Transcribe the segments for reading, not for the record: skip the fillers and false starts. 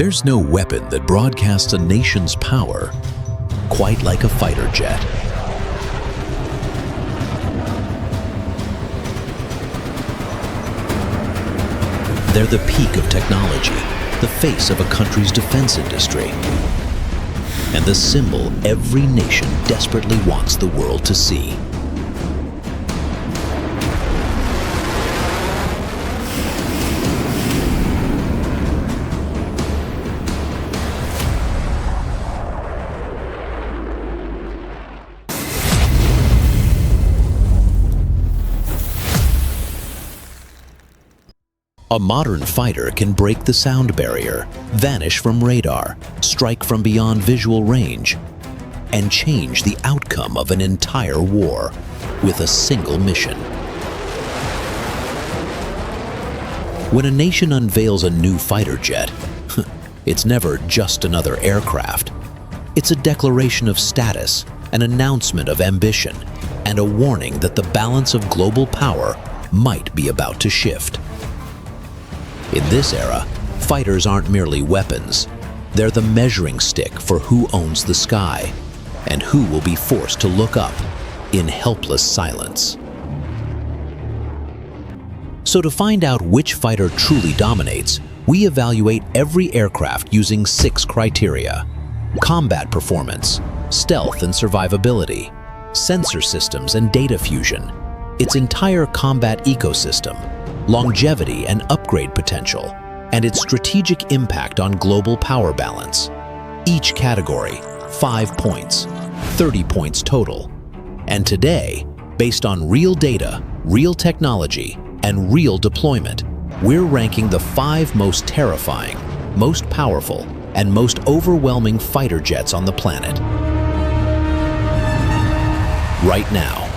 There's no weapon that broadcasts a nation's power quite like a fighter jet. They're the peak of technology, the face of a country's defense industry, and the symbol every nation desperately wants the world to see. A modern fighter can break the sound barrier, vanish from radar, strike from beyond visual range, and change the outcome of an entire war with a single mission. When a nation unveils a new fighter jet, it's never just another aircraft. It's a declaration of status, an announcement of ambition, and a warning that the balance of global power might be about to shift. In this era, fighters aren't merely weapons. They're the measuring stick for who owns the sky and who will be forced to look up in helpless silence. So to find out which fighter truly dominates, we evaluate every aircraft using 6 criteria: combat performance, stealth and survivability, sensor systems and data fusion, its entire combat ecosystem, longevity and upgrade potential, and its strategic impact on global power balance. Each category, 5 points, 30 points total. And today, based on real data, real technology, and real deployment, we're ranking the 5 most terrifying, most powerful, and most overwhelming fighter jets on the planet. Right now.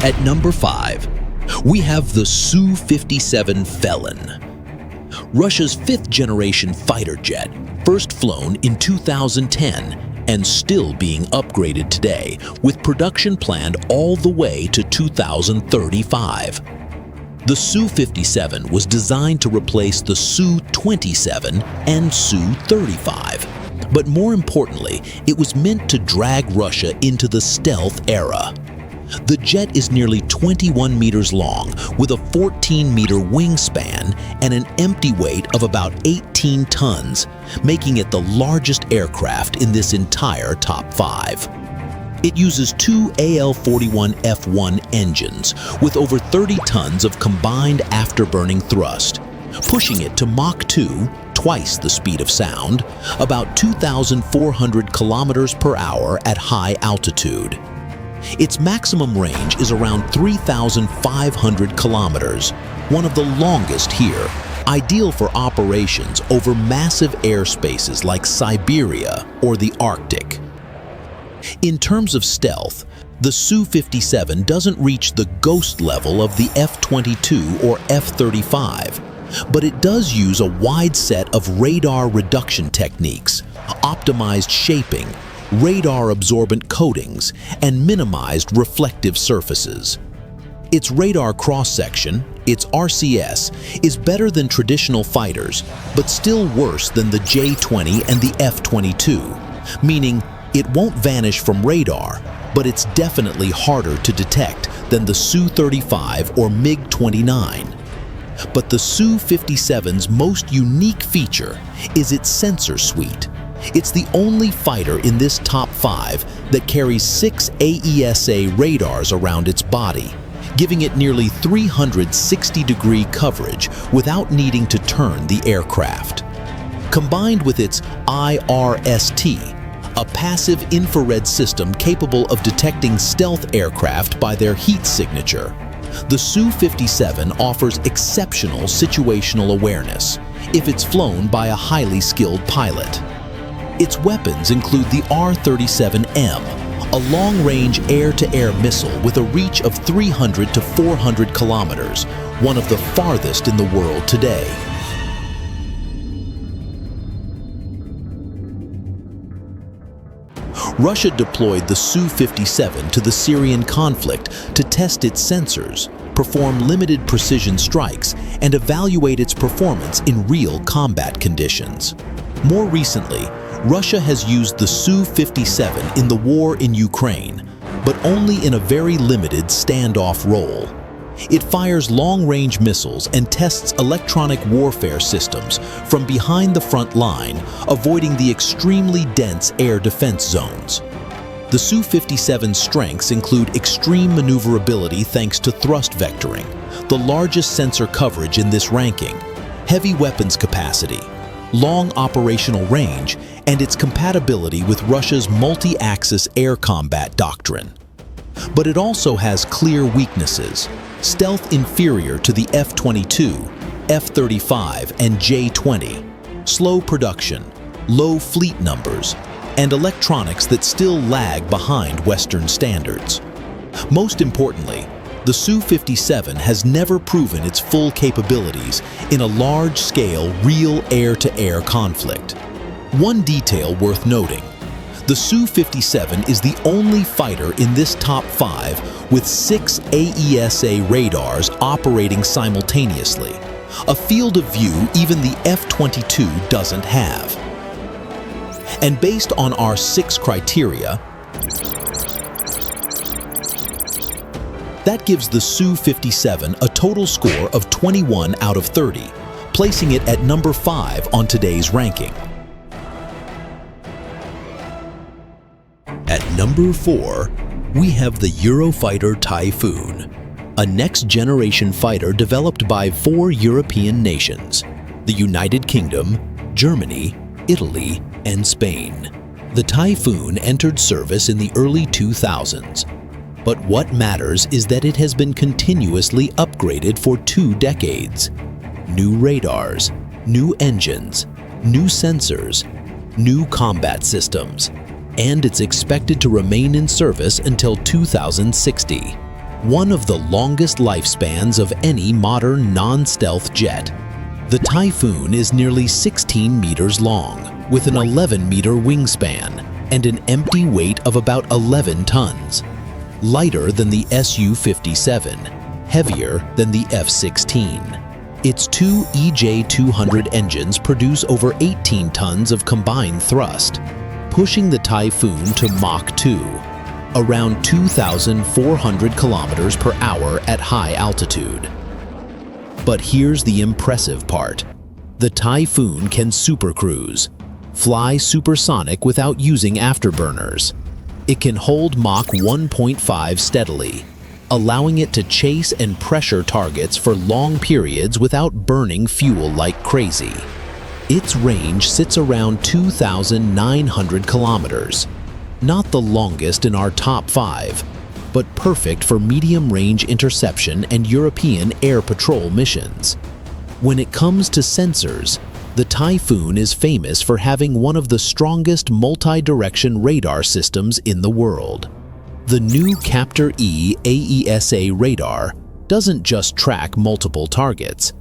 At number 5, we have the Su-57 Felon. Russia's 5th-generation fighter jet, first flown in 2010 and still being upgraded today, with production planned all the way to 2035. The Su-57 was designed to replace the Su-27 and Su-35. But more importantly, it was meant to drag Russia into the stealth era. The jet is nearly 21 meters long, with a 14-meter wingspan and an empty weight of about 18 tons, making it the largest aircraft in this entire top 5. It uses 2 AL-41F1 engines with over 30 tons of combined afterburning thrust, pushing it to Mach 2, twice the speed of sound, about 2,400 kilometers per hour at high altitude. Its maximum range is around 3,500 kilometers, one of the longest here, ideal for operations over massive airspaces like Siberia or the Arctic. In terms of stealth, the Su-57 doesn't reach the ghost level of the F-22 or F-35, but it does use a wide set of radar reduction techniques, optimized shaping, radar-absorbent coatings, and minimized reflective surfaces. Its radar cross-section, its RCS, is better than traditional fighters, but still worse than the J-20 and the F-22, meaning it won't vanish from radar, but it's definitely harder to detect than the Su-35 or MiG-29. But the Su-57's most unique feature is its sensor suite. It's the only fighter in this top 5 that carries 6 AESA radars around its body, giving it nearly 360-degree coverage without needing to turn the aircraft. Combined with its IRST, a passive infrared system capable of detecting stealth aircraft by their heat signature, the Su-57 offers exceptional situational awareness if it's flown by a highly skilled pilot. Its weapons include the R-37M, a long-range air-to-air missile with a reach of 300 to 400 kilometers, one of the farthest in the world today. Russia deployed the Su-57 to the Syrian conflict to test its sensors, perform limited precision strikes, and evaluate its performance in real combat conditions. More recently, Russia has used the Su-57 in the war in Ukraine, but only in a very limited standoff role. It fires long-range missiles and tests electronic warfare systems from behind the front line, avoiding the extremely dense air defense zones. The Su-57's strengths include extreme maneuverability thanks to thrust vectoring, the largest sensor coverage in this ranking, heavy weapons capacity, long operational range, and its compatibility with Russia's multi-axis air combat doctrine. But it also has clear weaknesses: stealth inferior to the F-22, F-35, and J-20, slow production, low fleet numbers, and electronics that still lag behind Western standards. Most importantly, the Su-57 has never proven its full capabilities in a large-scale, real air-to-air conflict. One detail worth noting: the Su-57 is the only fighter in this top 5 with 6 AESA radars operating simultaneously, a field of view even the F-22 doesn't have. And based on our 6 criteria, that gives the Su-57 a total score of 21 out of 30, placing it at number 5 on today's ranking. At number 4, we have the Eurofighter Typhoon, a next-generation fighter developed by 4 European nations: the United Kingdom, Germany, Italy, and Spain. The Typhoon entered service in the early 2000s. But what matters is that it has been continuously upgraded for 2 decades. New radars, new engines, new sensors, new combat systems, and it's expected to remain in service until 2060, one of the longest lifespans of any modern non-stealth jet. The Typhoon is nearly 16 meters long, with an 11-meter wingspan and an empty weight of about 11 tons. Lighter than the Su-57, heavier than the F-16. Its 2 EJ-200 engines produce over 18 tons of combined thrust, pushing the Typhoon to Mach 2, around 2,400 kilometers per hour at high altitude. But here's the impressive part: the Typhoon can supercruise, fly supersonic without using afterburners. It can hold Mach 1.5 steadily, allowing it to chase and pressure targets for long periods without burning fuel like crazy. Its range sits around 2,900 kilometers, not the longest in our top 5, but perfect for medium-range interception and European air patrol missions. When it comes to sensors, the Typhoon is famous for having one of the strongest multi-direction radar systems in the world. The new Captor-E AESA radar doesn't just track multiple targets.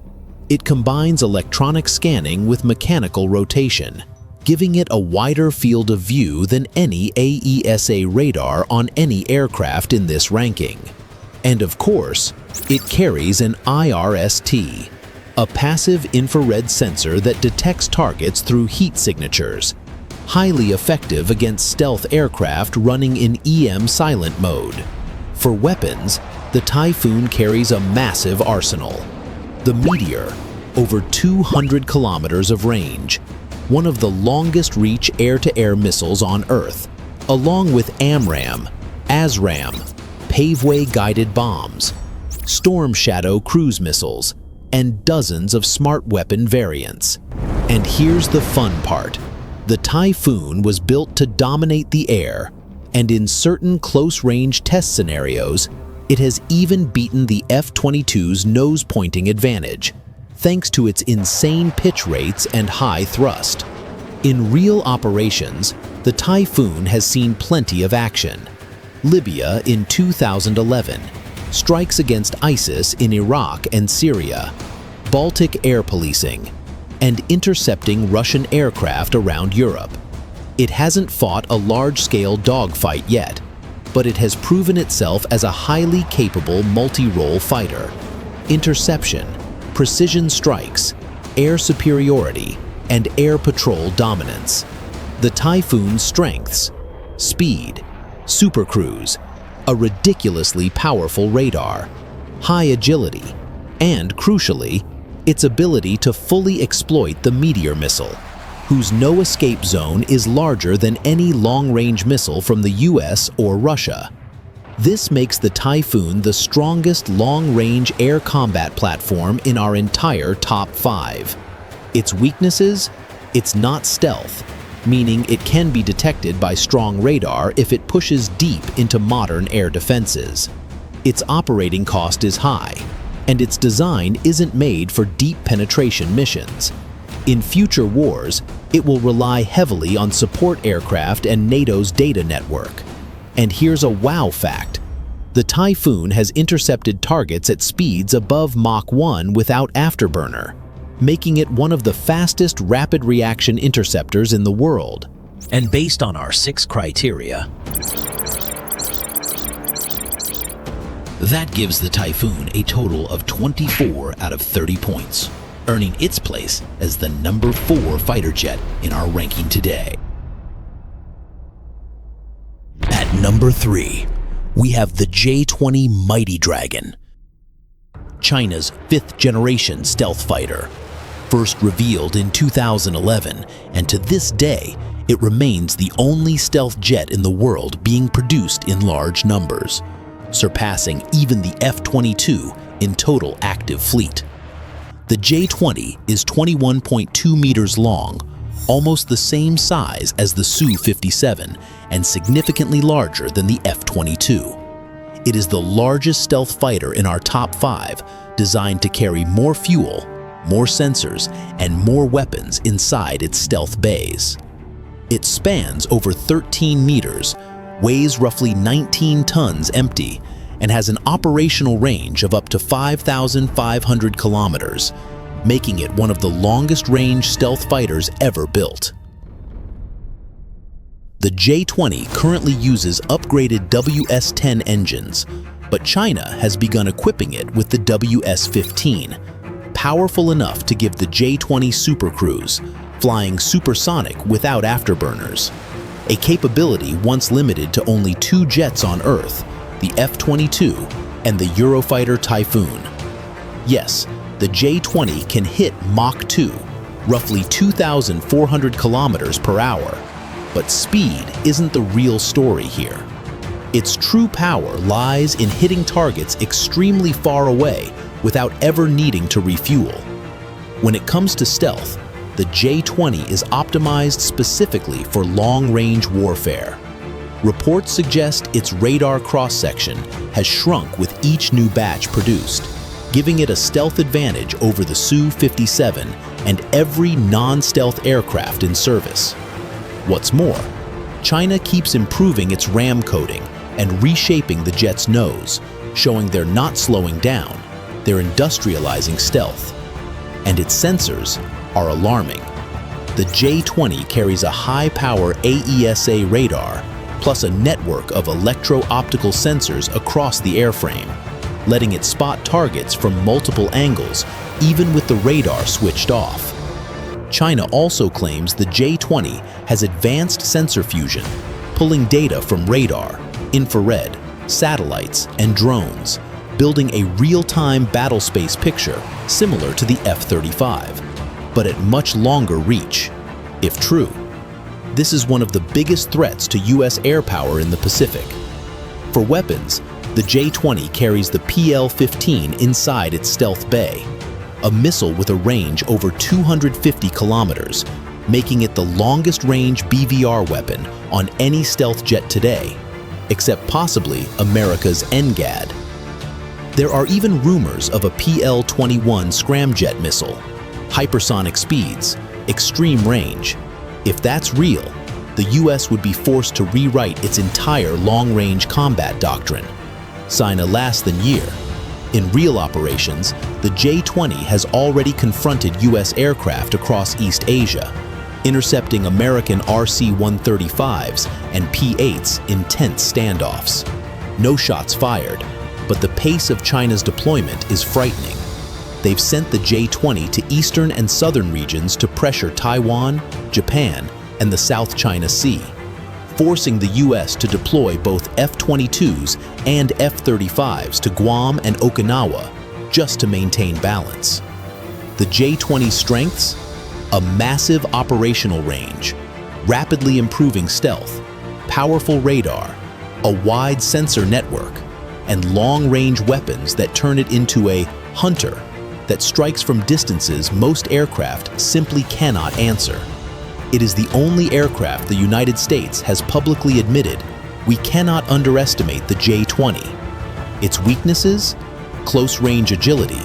It combines electronic scanning with mechanical rotation, giving it a wider field of view than any AESA radar on any aircraft in this ranking. And of course, it carries an IRST, a passive infrared sensor that detects targets through heat signatures, highly effective against stealth aircraft running in EM silent mode. For weapons, the Typhoon carries a massive arsenal. The Meteor, over 200 kilometers of range, one of the longest-reach air-to-air missiles on Earth, along with AMRAAM, ASRAAM, paveway-guided bombs, Storm Shadow cruise missiles, and dozens of smart weapon variants. And here's the fun part: the Typhoon was built to dominate the air, and in certain close-range test scenarios, it has even beaten the F-22's nose-pointing advantage, thanks to its insane pitch rates and high thrust. In real operations, the Typhoon has seen plenty of action. Libya in 2011, strikes against ISIS in Iraq and Syria, Baltic air policing, and intercepting Russian aircraft around Europe. It hasn't fought a large-scale dogfight yet, but it has proven itself as a highly capable multi-role fighter. Interception, precision strikes, air superiority, and air patrol dominance. The Typhoon's strengths: speed, supercruise, a ridiculously powerful radar, high agility, and crucially, its ability to fully exploit the Meteor missile, whose no-escape zone is larger than any long-range missile from the US or Russia. This makes the Typhoon the strongest long-range air combat platform in our entire top 5. Its weaknesses? It's not stealth, meaning it can be detected by strong radar if it pushes deep into modern air defenses. Its operating cost is high, and its design isn't made for deep penetration missions. In future wars, it will rely heavily on support aircraft and NATO's data network. And here's a wow fact. The Typhoon has intercepted targets at speeds above Mach 1 without afterburner, making it one of the fastest rapid reaction interceptors in the world. And based on our 6 criteria, that gives the Typhoon a total of 24 out of 30 points, earning its place as the number 4 fighter jet in our ranking today. At number 3, we have the J-20 Mighty Dragon, China's 5th-generation stealth fighter. First revealed in 2011, and to this day, it remains the only stealth jet in the world being produced in large numbers, surpassing even the F-22 in total active fleet. The J-20 is 21.2 meters long, almost the same size as the Su-57 and significantly larger than the F-22. It is the largest stealth fighter in our top 5, designed to carry more fuel, more sensors, and more weapons inside its stealth bays. It spans over 13 meters, weighs roughly 19 tons empty, and has an operational range of up to 5,500 kilometers, making it one of the longest-range stealth fighters ever built. The J-20 currently uses upgraded WS-10 engines, but China has begun equipping it with the WS-15, powerful enough to give the J-20 supercruise, flying supersonic without afterburners, a capability once limited to only 2 jets on Earth, the F-22 and the Eurofighter Typhoon. Yes, the J-20 can hit Mach 2, roughly 2,400 kilometers per hour, but speed isn't the real story here. Its true power lies in hitting targets extremely far away without ever needing to refuel. When it comes to stealth, the J-20 is optimized specifically for long-range warfare. Reports suggest its radar cross-section has shrunk with each new batch produced, giving it a stealth advantage over the Su-57 and every non-stealth aircraft in service. What's more, China keeps improving its RAM coding and reshaping the jet's nose, showing they're not slowing down, they're industrializing stealth. And its sensors are alarming. The J-20 carries a high-power AESA radar, plus a network of electro-optical sensors across the airframe, letting it spot targets from multiple angles, even with the radar switched off. China also claims the J-20 has advanced sensor fusion, pulling data from radar, infrared, satellites, and drones, building a real-time battlespace picture similar to the F-35, but at much longer reach. If true, this is one of the biggest threats to US air power in the Pacific. For weapons, the J-20 carries the PL-15 inside its stealth bay, a missile with a range over 250 kilometers, making it the longest-range BVR weapon on any stealth jet today, except possibly America's NGAD. There are even rumors of a PL-21 scramjet missile, hypersonic speeds, extreme range. If that's real, the US would be forced to rewrite its entire long-range combat doctrine. Sign a less than year. In real operations, the J-20 has already confronted US aircraft across East Asia, intercepting American RC-135s and P-8s in tense standoffs. No shots fired, but the pace of China's deployment is frightening. They've sent the J-20 to eastern and southern regions to pressure Taiwan, Japan, and the South China Sea, forcing the U.S. to deploy both F-22s and F-35s to Guam and Okinawa just to maintain balance. The J-20's strengths? A massive operational range, rapidly improving stealth, powerful radar, a wide sensor network, and long-range weapons that turn it into a hunter that strikes from distances most aircraft simply cannot answer. It is the only aircraft the United States has publicly admitted we cannot underestimate the J-20. Its weaknesses? Close-range agility,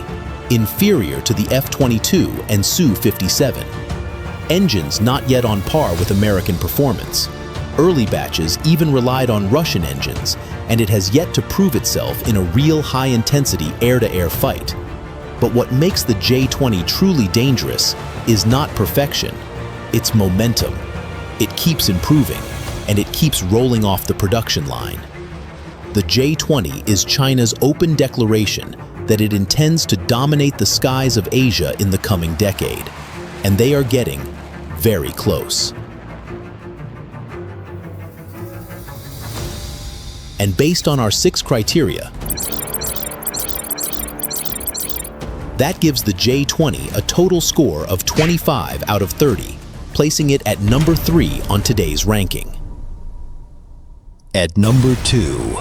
inferior to the F-22 and Su-57. Engines not yet on par with American performance. Early batches even relied on Russian engines, and it has yet to prove itself in a real high-intensity air-to-air fight. But what makes the J-20 truly dangerous is not perfection, it's momentum. It keeps improving, and it keeps rolling off the production line. The J-20 is China's open declaration that it intends to dominate the skies of Asia in the coming decade, and they are getting very close. And based on our 6 criteria, that gives the J-20 a total score of 25 out of 30, placing it at number 3 on today's ranking. At number 2,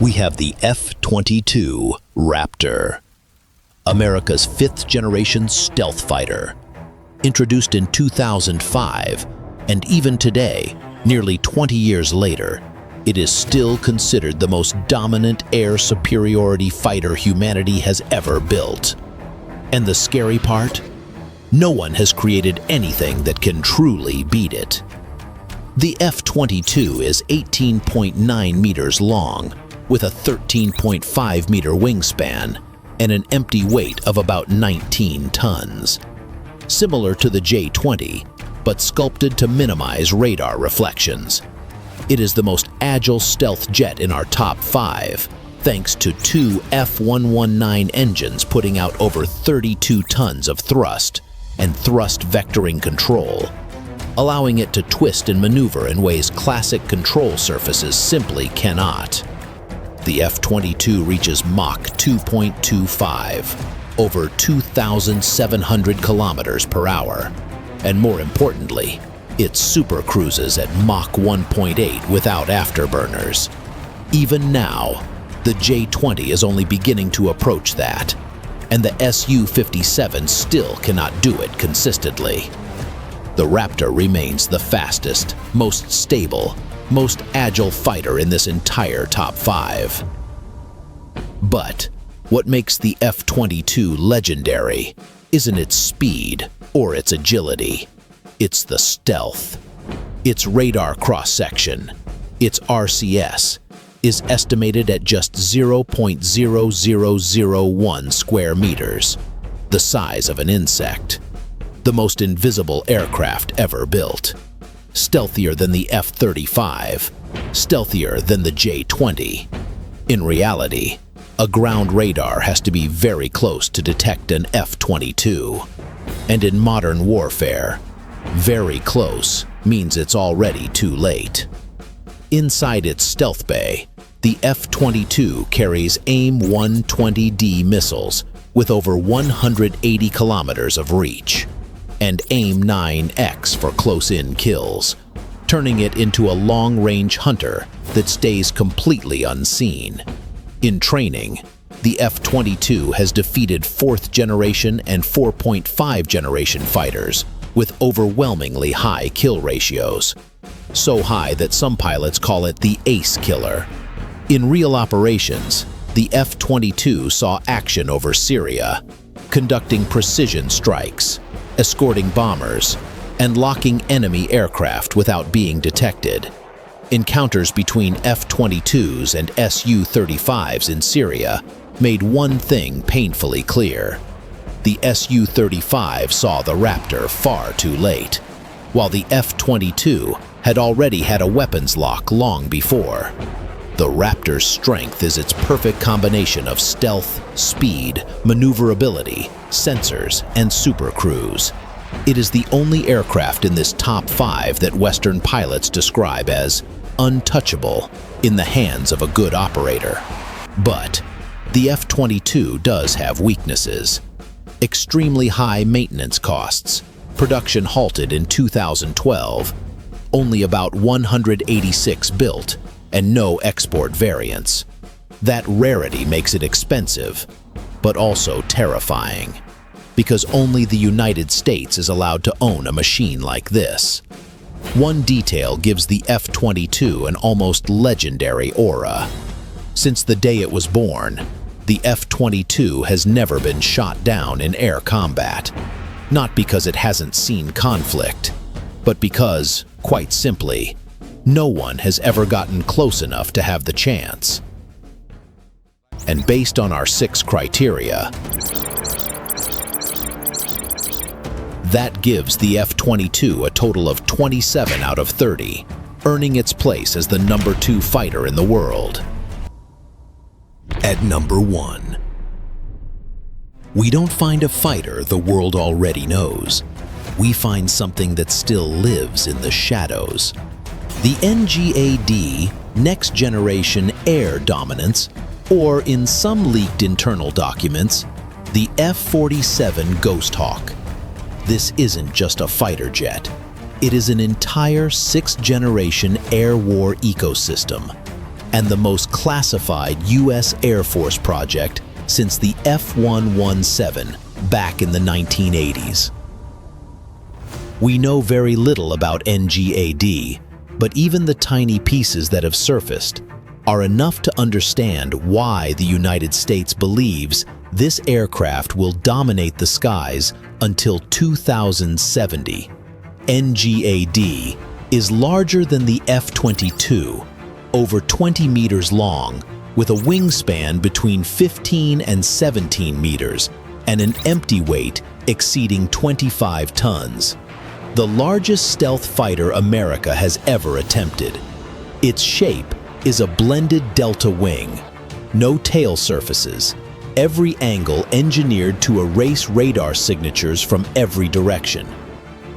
we have the F-22 Raptor, America's 5th-generation stealth fighter. Introduced in 2005, and even today, nearly 20 years later, it is still considered the most dominant air superiority fighter humanity has ever built. And the scary part? No one has created anything that can truly beat it. The F-22 is 18.9 meters long, with a 13.5 meter wingspan and an empty weight of about 19 tons. Similar to the J-20, but sculpted to minimize radar reflections. It is the most agile stealth jet in our top 5, thanks to 2 F-119 engines putting out over 32 tons of thrust and thrust vectoring control, allowing it to twist and maneuver in ways classic control surfaces simply cannot. The F-22 reaches Mach 2.25, over 2,700 kilometers per hour, and more importantly, it supercruises at Mach 1.8 without afterburners. Even now, the J-20 is only beginning to approach that, and the Su-57 still cannot do it consistently. The Raptor remains the fastest, most stable, most agile fighter in this entire top 5. But what makes the F-22 legendary isn't its speed or its agility. It's the stealth. Its radar cross-section, its RCS, is estimated at just 0.0001 square meters, the size of an insect. The most invisible aircraft ever built. Stealthier than the F-35, stealthier than the J-20. In reality, a ground radar has to be very close to detect an F-22. And in modern warfare, very close means it's already too late. Inside its stealth bay, the F-22 carries AIM-120D missiles with over 180 kilometers of reach, and AIM-9X for close-in kills, turning it into a long-range hunter that stays completely unseen. In training, the F-22 has defeated 4th-generation and 4.5-generation fighters with overwhelmingly high kill ratios. So high that some pilots call it the ace killer. In real operations, the F-22 saw action over Syria, conducting precision strikes, escorting bombers, and locking enemy aircraft without being detected. Encounters between F-22s and Su-35s in Syria made one thing painfully clear. The Su-35 saw the Raptor far too late. while the F-22 had already had a weapons lock long before. The Raptor's strength is its perfect combination of stealth, speed, maneuverability, sensors, and supercruise. It is the only aircraft in this top 5 that Western pilots describe as untouchable in the hands of a good operator. But the F-22 does have weaknesses. Extremely high maintenance costs, production halted in 2012, only about 186 built, and no export variants. That rarity makes it expensive, but also terrifying, because only the United States is allowed to own a machine like this. One detail gives the F-22 an almost legendary aura. Since the day it was born, the F-22 has never been shot down in air combat, not because it hasn't seen conflict, but because, quite simply, no one has ever gotten close enough to have the chance. And based on our 6 criteria, that gives the F-22 a total of 27 out of 30, earning its place as the number 2 fighter in the world. At number 1. We don't find a fighter the world already knows. We find something that still lives in the shadows. The NGAD, Next Generation Air Dominance, or in some leaked internal documents, the F-47 Ghosthawk. This isn't just a fighter jet. It is an entire 6th generation air war ecosystem, and the most classified U.S. Air Force project since the F-117 back in the 1980s. We know very little about NGAD, but even the tiny pieces that have surfaced are enough to understand why the United States believes this aircraft will dominate the skies until 2070. NGAD is larger than the F-22, over 20 meters long, with a wingspan between 15 and 17 meters, and an empty weight exceeding 25 tons. The largest stealth fighter America has ever attempted. Its shape is a blended delta wing, no tail surfaces, every angle engineered to erase radar signatures from every direction.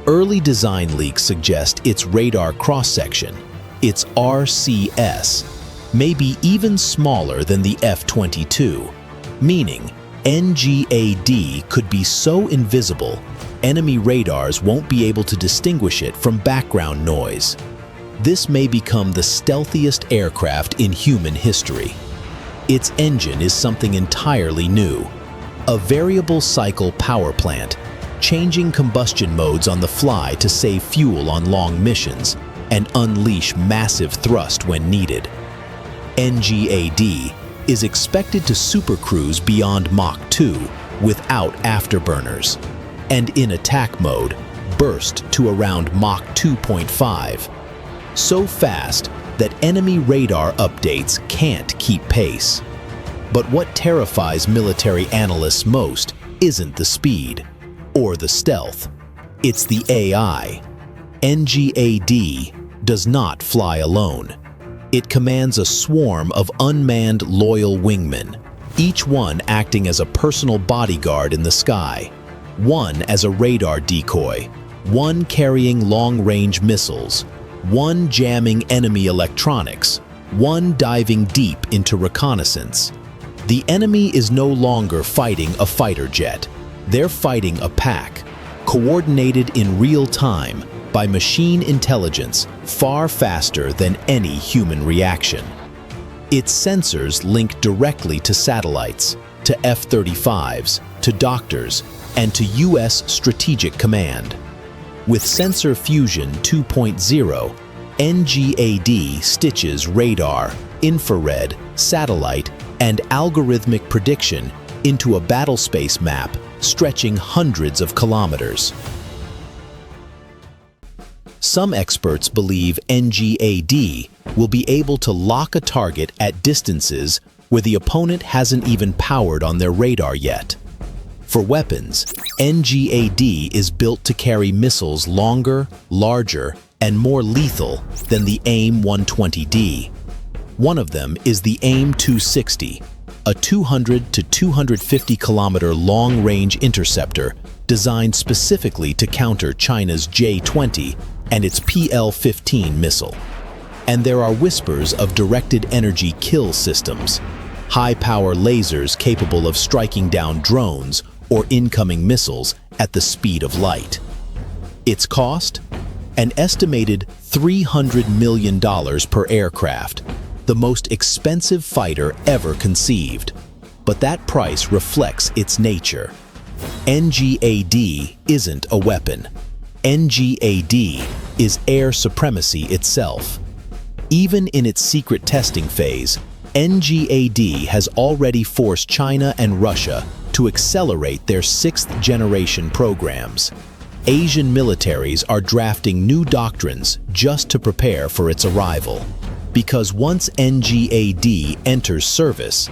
Early design leaks suggest its radar cross-section, its RCS, may be even smaller than the F-22, meaning NGAD could be so invisible enemy radars won't be able to distinguish it from background noise. This may become the stealthiest aircraft in human history. Its engine is something entirely new, a variable cycle power plant, changing combustion modes on the fly to save fuel on long missions and unleash massive thrust when needed. NGAD is expected to supercruise beyond Mach 2 without afterburners, and in attack mode, burst to around Mach 2.5, so fast that enemy radar updates can't keep pace. But what terrifies military analysts most isn't the speed or the stealth, it's the AI. NGAD does not fly alone. It commands a swarm of unmanned loyal wingmen, each one acting as a personal bodyguard in the sky. One as a radar decoy, one carrying long-range missiles, one jamming enemy electronics, one diving deep into reconnaissance. The enemy is no longer fighting a fighter jet. They're fighting a pack, coordinated in real time by machine intelligence far faster than any human reaction. Its sensors link directly to satellites, to F-35s, to doctors, and to U.S. Strategic Command. With Sensor Fusion 2.0, NGAD stitches radar, infrared, satellite, and algorithmic prediction into a battlespace map stretching hundreds of kilometers. Some experts believe NGAD will be able to lock a target at distances where the opponent hasn't even powered on their radar yet. For weapons, NGAD is built to carry missiles longer, larger, and more lethal than the AIM-120D. One of them is the AIM-260, a 200 to 250 kilometer long-range interceptor designed specifically to counter China's J-20 and its PL-15 missile. And there are whispers of directed energy kill systems, high-power lasers capable of striking down drones or incoming missiles at the speed of light. Its cost? An estimated $300 million per aircraft, the most expensive fighter ever conceived. But that price reflects its nature. NGAD isn't a weapon. NGAD is air supremacy itself. Even in its secret testing phase, NGAD has already forced China and Russia to accelerate their sixth-generation programs. Asian militaries are drafting new doctrines just to prepare for its arrival. Because once NGAD enters service,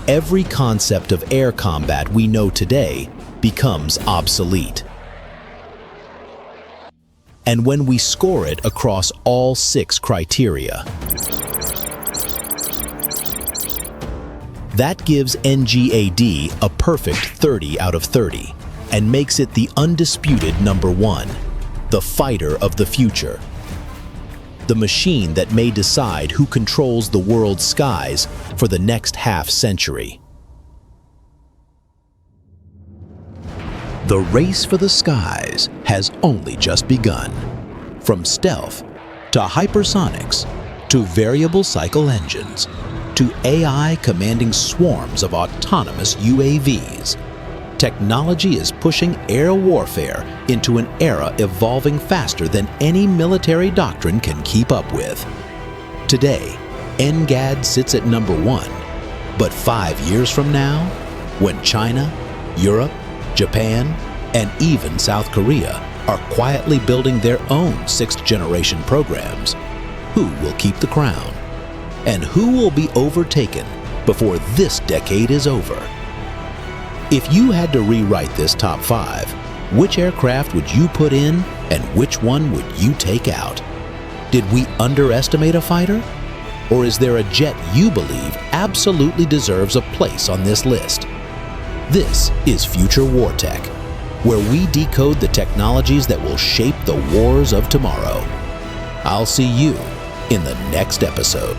every concept of air combat we know today becomes obsolete. And when we score it across all 6 criteria, that gives NGAD a perfect 30 out of 30 and makes it the undisputed #1, the fighter of the future. The machine that may decide who controls the world's skies for the next half-century. The race for the skies has only just begun. From stealth to hypersonics to variable cycle engines to AI commanding swarms of autonomous UAVs, technology is pushing air warfare into an era evolving faster than any military doctrine can keep up with. Today, NGAD sits at #1, but 5 years from now, when China, Europe, Japan, and even South Korea are quietly building their own 6th-generation programs, who will keep the crown? And who will be overtaken before this decade is over? If you had to rewrite this top 5, which aircraft would you put in and which one would you take out? Did we underestimate a fighter? Or is there a jet you believe absolutely deserves a place on this list? This is Future War Tech, where we decode the technologies that will shape the wars of tomorrow. I'll see you in the next episode.